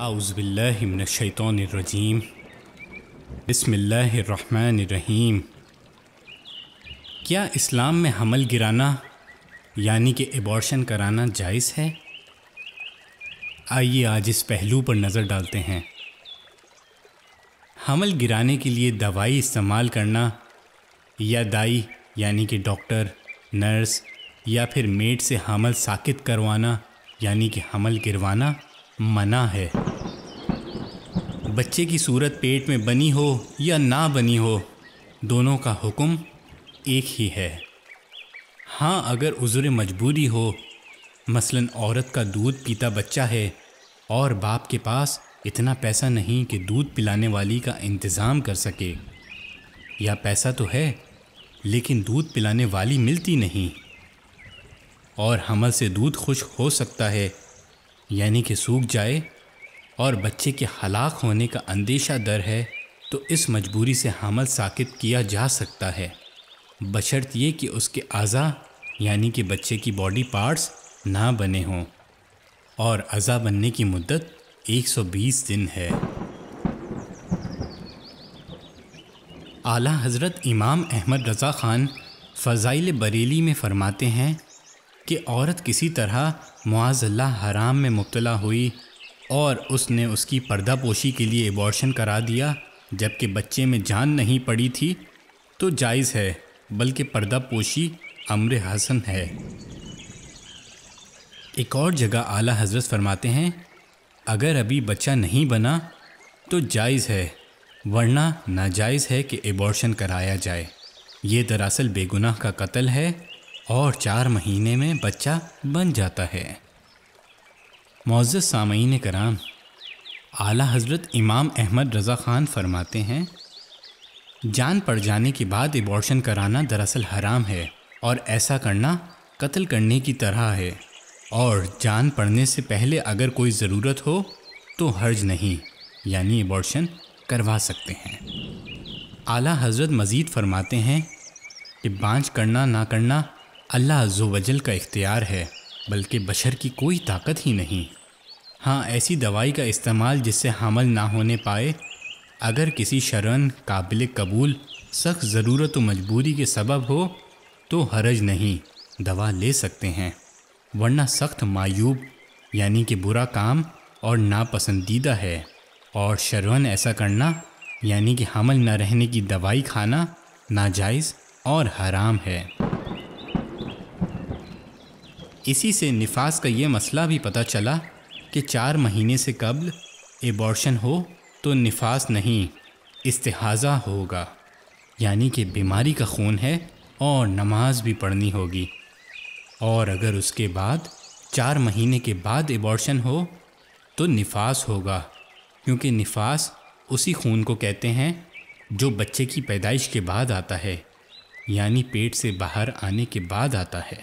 اعوذ باللہ من الشیطان الرجیم بسم اللہ الرحمن الرحیم۔ کیا اسلام میں حمل گرانا یعنی کہ ایبارشن کرانا جائز ہے؟ آئیے آج اس پہلو پر نظر ڈالتے ہیں۔ حمل گرانے کے لیے دوائی استعمال کرنا یا دائی یعنی کہ ڈاکٹر، نرس یا پھر میڈ سے حمل ساکت کروانا یعنی کہ حمل گروانا منع ہے۔ بچے کی صورت پیٹ میں بنی ہو یا نہ بنی ہو، دونوں کا حکم ایک ہی ہے۔ ہاں، اگر عذر مجبوری ہو، مثلاً عورت کا دودھ پیتا بچہ ہے اور باپ کے پاس اتنا پیسہ نہیں کہ دودھ پلانے والی کا انتظام کر سکے، یا پیسہ تو ہے لیکن دودھ پلانے والی ملتی نہیں، اور حمل سے دودھ خشک ہو سکتا ہے یعنی کہ سوکھ جائے اور بچے کے ہلاک ہونے کا اندیشہ در ہے، تو اس مجبوری سے حمل ساکت کیا جا سکتا ہے، بشرط یہ کہ اس کے اعضاء یعنی کہ بچے کی باڈی پارٹس نہ بنے ہوں، اور اعضاء بننے کی مدت 120 دن ہے۔ اعلیٰ حضرت امام احمد رضا خان فضائل بریلی میں فرماتے ہیں کہ عورت کسی طرح معاذ اللہ حرام میں مبتلا ہوئی اور اس نے اس کی پردہ پوشی کے لیے ایبارشن کرا دیا جبکہ بچے میں جان نہیں پڑی تھی، تو جائز ہے، بلکہ پردہ پوشی امر حسن ہے۔ ایک اور جگہ اعلیٰ حضرت فرماتے ہیں اگر ابھی بچہ نہیں بنا تو جائز ہے، ورنہ ناجائز ہے کہ ایبارشن کرایا جائے۔ یہ دراصل بے گناہ کا قتل ہے اور 4 مہینے میں بچہ بن جاتا ہے۔ معزز سامعین کرام، اعلیٰ حضرت امام احمد رضا خان فرماتے ہیں جان پڑ جانے کے بعد ایبارشن کرانا دراصل حرام ہے، اور ایسا کرنا قتل کرنے کی طرح ہے، اور جان پڑنے سے پہلے اگر کوئی ضرورت ہو تو حرج نہیں، یعنی ایبارشن کروا سکتے ہیں۔ اعلیٰ حضرت مزید فرماتے ہیں کہ بانجھ کرنا نہ کرنا اللہ عز و جل کا اختیار ہے، بلکہ بشر کی کوئی طاقت ہی نہیں۔ ہاں، ایسی دوائی کا استعمال جس سے حمل نہ ہونے پائے، اگر کسی شرعاً قابل قبول سخت ضرورت و مجبوری کے سبب ہو تو حرج نہیں، دوا لے سکتے ہیں، ورنہ سخت معیوب یعنی کہ برا کام اور ناپسندیدہ ہے، اور شرعاً ایسا کرنا یعنی کہ حمل نہ رہنے کی دوائی کھانا ناجائز اور حرام ہے۔ اسی سے نفاس کا یہ مسئلہ بھی پتہ چلا کہ 4 مہینے سے قبل ایبارشن ہو تو نفاس نہیں، استحاضہ ہوگا، یعنی کہ بیماری کا خون ہے اور نماز بھی پڑھنی ہوگی، اور اگر اس کے بعد 4 مہینے کے بعد ایبارشن ہو تو نفاس ہوگا، کیونکہ نفاس اسی خون کو کہتے ہیں جو بچے کی پیدائش کے بعد آتا ہے، یعنی پیٹ سے باہر آنے کے بعد آتا ہے۔